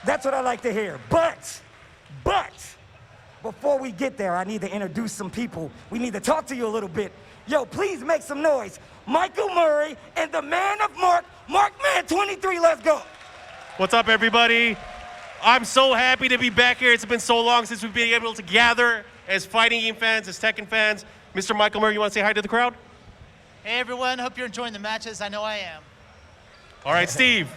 That's what I like to hear. But, before we get there, I need to introduce some people. We need to talk to you a little bit. Yo, please make some noise. Michael Murray and the man of Markman 23, let's go. What's up, everybody? I'm so happy to be back here. It's been so long since we've been able to gather as fighting game fans, as Tekken fans. Mr. Michael Murray, you want to say hi to the crowd? Hey, everyone. Hope you're enjoying the matches. I know I am. All right, Steve.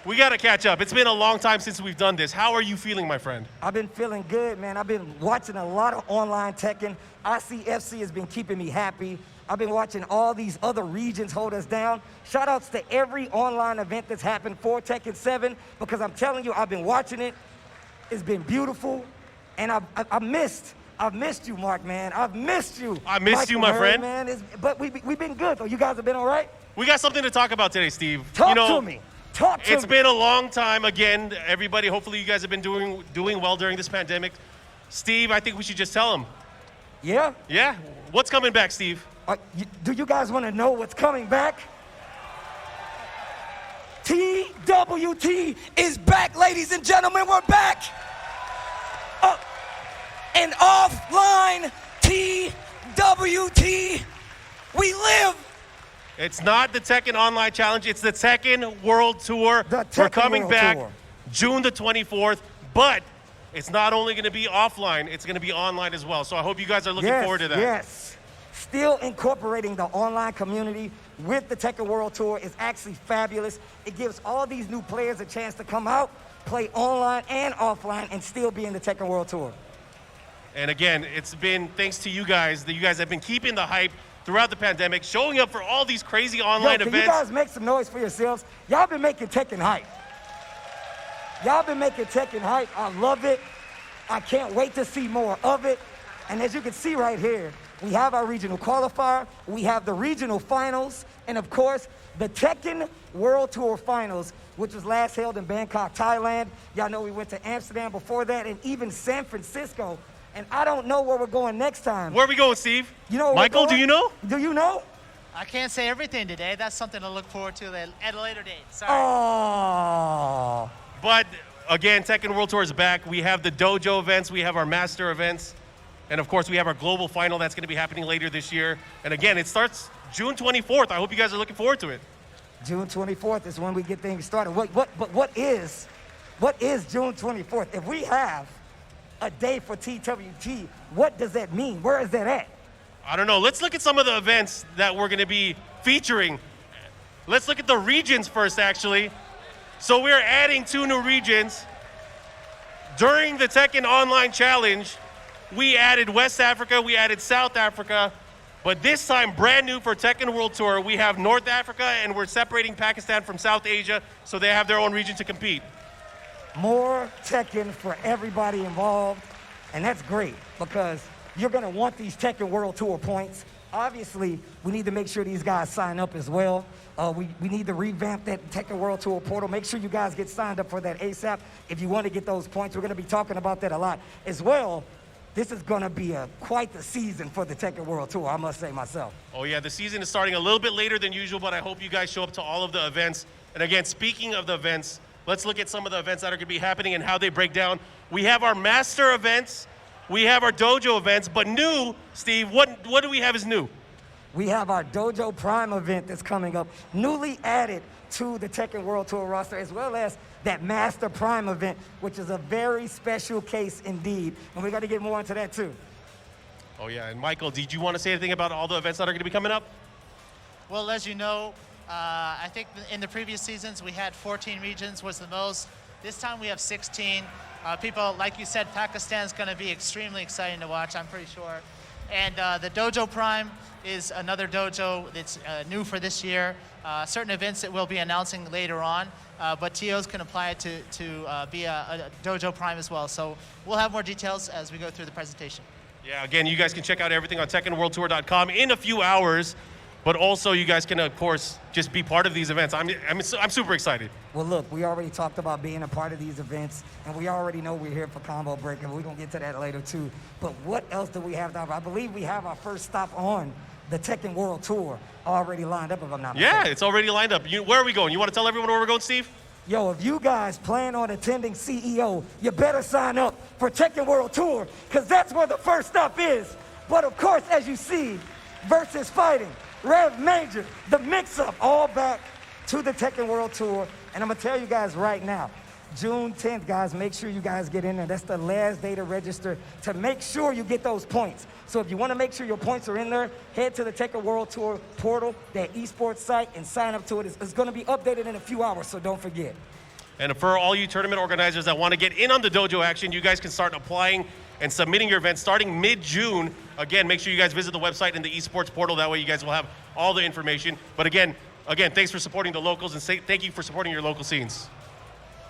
We got to catch up. It's been a long time since we've done this. How are you feeling, my friend? I've been feeling good, man. I've been watching a lot of online Tekken. ICFC has been keeping me happy. I've been watching all these other regions hold us down. Shout outs to every online event that's happened for Tekken 7, because I'm telling you, I've been watching it. It's been beautiful. And I've missed you, Mark, man. I've missed you. I missed you, my friend. Man. But we've been good, though. You guys have been all right? We got something to talk about today, Steve. Talk to me. It's been a long time. Again, everybody, hopefully you guys have been doing well during this pandemic. Steve, I think we should just tell them. Yeah? Yeah? What's coming back, Steve? Do you guys want to know what's coming back? TWT is back, ladies and gentlemen. We're back. An offline TWT. We live. It's not the Tekken Online Challenge. It's the Tekken World Tour. We're coming back June the 24th, but it's not only going to be offline, it's going to be online as well. So I hope you guys are looking forward to that. Yes. Still incorporating the online community with the Tekken World Tour is actually fabulous. It gives all these new players a chance to come out, play online and offline, and still be in the Tekken World Tour. And again, it's been thanks to you guys that you guys have been keeping the hype throughout the pandemic, showing up for all these crazy online events. Can you guys make some noise for yourselves? Y'all been making Tekken hype. Y'all been making Tekken hype. I love it. I can't wait to see more of it. And as you can see right here, we have our regional qualifier, we have the regional finals, and of course, the Tekken World Tour Finals, which was last held in Bangkok, Thailand. Y'all know we went to Amsterdam before that, and even San Francisco. And I don't know where we're going next time. Where are we going, Steve? You know, Michael, do you know? Do you know? I can't say everything today. That's something to look forward to at a later date. Sorry. Oh. But again, Tekken World Tour is back. We have the dojo events, we have our master events, and of course we have our global final that's going to be happening later this year. And again, it starts June 24th. I hope you guys are looking forward to it. June 24th is when we get things started. What is June 24th? If we have a day for TWT, what does that mean? Where is that at? I don't know. Let's look at some of the events that we're going to be featuring. Let's look at the regions first, actually. So we're adding 2 new regions. During the Tekken Online Challenge, we added West Africa, we added South Africa, but this time, brand new for Tekken World Tour, we have North Africa, and we're separating Pakistan from South Asia, so they have their own region to compete. More Tekken for everybody involved, and that's great because you're going to want these Tekken World Tour points. Obviously, we need to make sure these guys sign up as well. We need to revamp that Tekken World Tour portal. Make sure you guys get signed up for that ASAP if you want to get those points. We're going to be talking about that a lot as well. This is going to be quite the season for the Tekken World Tour, I must say myself. Oh yeah, the season is starting a little bit later than usual, but I hope you guys show up to all of the events. And again, speaking of the events, let's look at some of the events that are going to be happening and how they break down. We have our master events, we have our dojo events, but new, Steve, what do we have as new? We have our Dojo Prime event that's coming up, newly added to the Tekken World Tour roster, as well as that Master Prime event, which is a very special case indeed. And we're going to get more into that too. Oh yeah, and Michael, did you want to say anything about all the events that are going to be coming up? Well, as you know, I think in the previous seasons we had 14 regions was the most. This time we have 16. People, like you said, Pakistan's going to be extremely exciting to watch, I'm pretty sure. And the Dojo Prime is another dojo that's new for this year. Certain events that we'll be announcing later on, but TOs can apply it to be a Dojo Prime as well. So we'll have more details as we go through the presentation. Yeah, again, you guys can check out everything on TekkenWorldTour.com in a few hours. But also, you guys can, of course, just be part of these events. I'm super excited. Well, look, we already talked about being a part of these events, and we already know we're here for Combo Break, and we're going to get to that later, too. But what else do we have to offer? I believe we have our first stop on the Tekken World Tour already lined up, if I'm not mistaken. Yeah, it's already lined up. Where are we going? You want to tell everyone where we're going, Steve? Yo, if you guys plan on attending CEO, you better sign up for Tekken World Tour, because that's where the first stop is. But of course, as you see, versus fighting, Rev Major, the mix-up, all back to the Tekken World Tour. And I'm gonna tell you guys right now, June 10th, guys, make sure you guys get in there. That's the last day to register to make sure you get those points. So if you want to make sure your points are in there, head to the Tekken World Tour portal, that esports site, and sign up to it. It's going to be updated in a few hours, so don't forget. And for all you tournament organizers that want to get in on the dojo action, you guys can start applying and submitting your events starting mid-June. Again, make sure you guys visit the website and the esports portal. That way you guys will have all the information. But again, thanks for supporting the locals, and thank you for supporting your local scenes.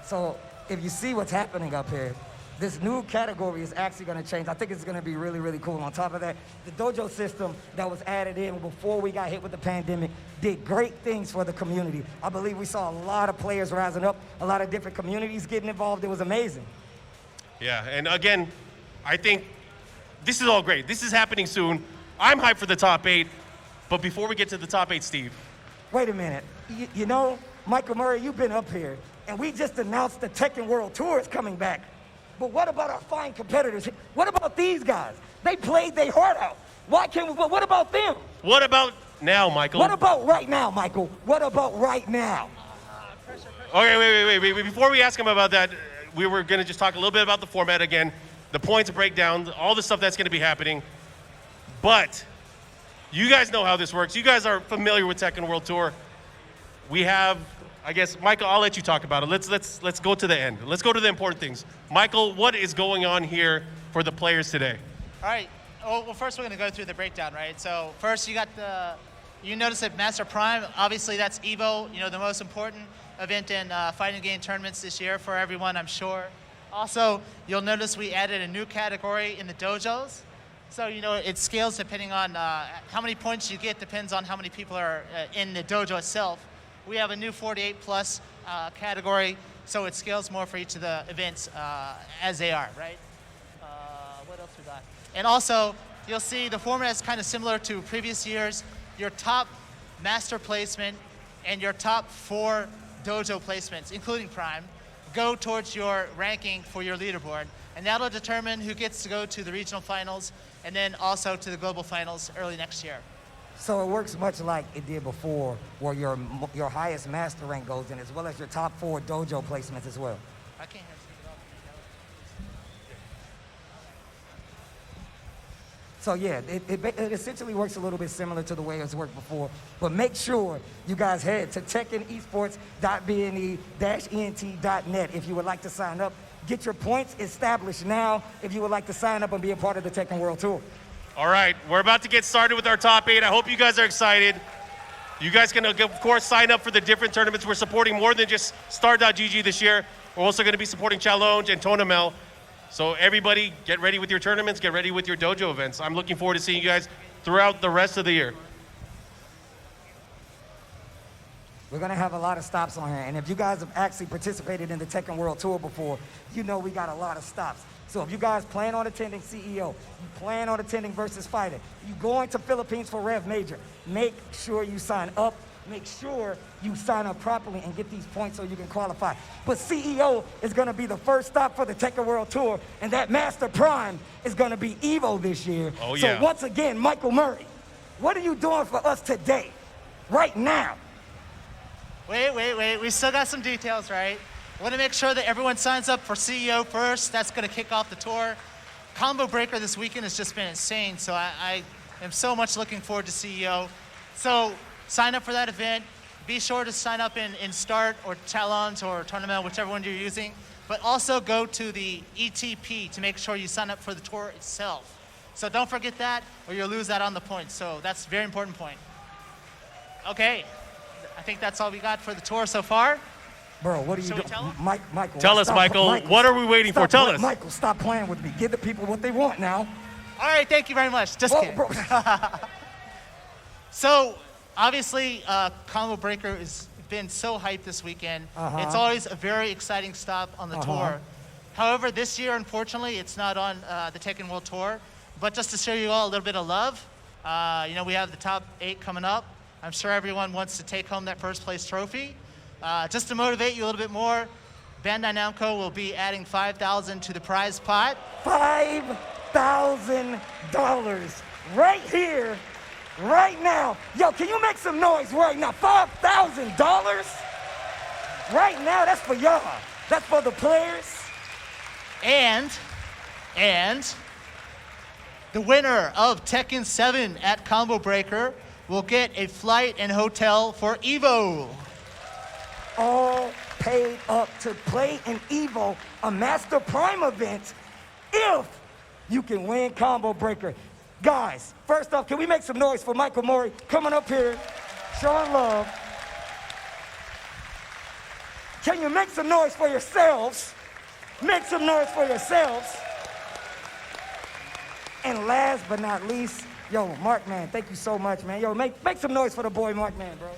So if you see what's happening up here, this new category is actually going to change. I think it's going to be really, really cool. On top of that, the dojo system that was added in before we got hit with the pandemic did great things for the community. I believe we saw a lot of players rising up, a lot of different communities getting involved. It was amazing. Yeah, and again, I think this is all great. This is happening soon. I'm hyped for the top 8, but before we get to the top 8, Steve. Wait a minute. You know, Michael Murray, you've been up here, and we just announced the Tekken World Tour is coming back. But what about our fine competitors? What about these guys? They played their heart out. Why can't we, what about them? What about now, Michael? What about right now, Michael? What about right now? Okay, wait. Before we ask him about that, we were going to just talk a little bit about the format again, the points breakdown, all the stuff that's going to be happening. But you guys know how this works. You guys are familiar with Tekken World Tour. We have, I guess, Michael, I'll let you talk about it. Let's go to the end. Let's go to the important things. Michael, what is going on here for the players today? All right. Well, first we're going to go through the breakdown, right? So first you got you notice that Master Prime, obviously that's EVO, the most important event in fighting game tournaments this year for everyone, I'm sure. Also, you'll notice we added a new category in the dojos. So, it scales depending on how many points you get, depends on how many people are in the dojo itself. We have a new 48 plus category, so it scales more for each of the events as they are, right? What else we got? And also, you'll see the format is kind of similar to previous years. Your top master placement and your top 4 dojo placements, including Prime, go towards your ranking for your leaderboard. And that'll determine who gets to go to the regional finals and then also to the global finals early next year. So it works much like it did before, where your highest master rank goes in, as well as your top 4 dojo placements as well. I can't hear you. So yeah, it essentially works a little bit similar to the way it's worked before. But make sure you guys head to tekkenesports.bne-ent.net if you would like to sign up. Get your points established now if you would like to sign up and be a part of the Tekken World Tour. All right, we're about to get started with our top 8. I hope you guys are excited. You guys can, of course, sign up for the different tournaments. We're supporting more than just Star.gg this year. We're also going to be supporting Challenge and Tonamel. So everybody, get ready with your tournaments, get ready with your dojo events. I'm looking forward to seeing you guys throughout the rest of the year. We're going to have a lot of stops on here. And if you guys have actually participated in the Tekken World Tour before, you know we got a lot of stops. So if you guys plan on attending CEO, you plan on attending Versus Fighting, you going to Philippines for Rev Major, make sure you sign up. Make sure you sign up properly and get these points so you can qualify. But CEO is going to be the first stop for the Tekken World Tour, and that Master Prime is going to be EVO this year. Oh, yeah. So once again, Michael Murray, what are you doing for us today, right now? Wait. We still got some details, right? I want to make sure that everyone signs up for CEO first. That's going to kick off the tour. Combo Breaker this weekend has just been insane, so I am so much looking forward to CEO. So sign up for that event. Be sure to sign up in Start or Challenge or Tournament, whichever one you're using. But also go to the ETP to make sure you sign up for the tour itself. So don't forget that, or you'll lose that on the points. So that's a very important point. Okay, I think that's all we got for the tour so far. Bro, what are you doing? Michael, tell us, Michael. What are we waiting for? Tell us. Michael, stop playing with me. Give the people what they want now. All right, thank you very much. Just kidding. So, obviously, Combo Breaker has been so hyped this weekend. It's always a very exciting stop on the tour. However, this year, unfortunately, it's not on the Tekken World Tour. But just to show you all a little bit of love, we have the top 8 coming up. I'm sure everyone wants to take home that first place trophy. Just to motivate you a little bit more, Bandai Namco will be adding $5,000 to the prize pot. $5,000 right here, right now. Yo, can you make some noise right now? $5,000 right now. That's for y'all. That's for the players. And the winner of Tekken 7 at Combo Breaker will get a flight and hotel for EVO. All paid up to play in EVO, a Master Prime event, if you can win Combo Breaker. Guys, first off, can we make some noise for Michael Mori coming up here, showing love? Can you make some noise for yourselves? Make some noise for yourselves. And last but not least, yo, Markman, thank you so much, man. Yo, make some noise for the boy Markman, bro.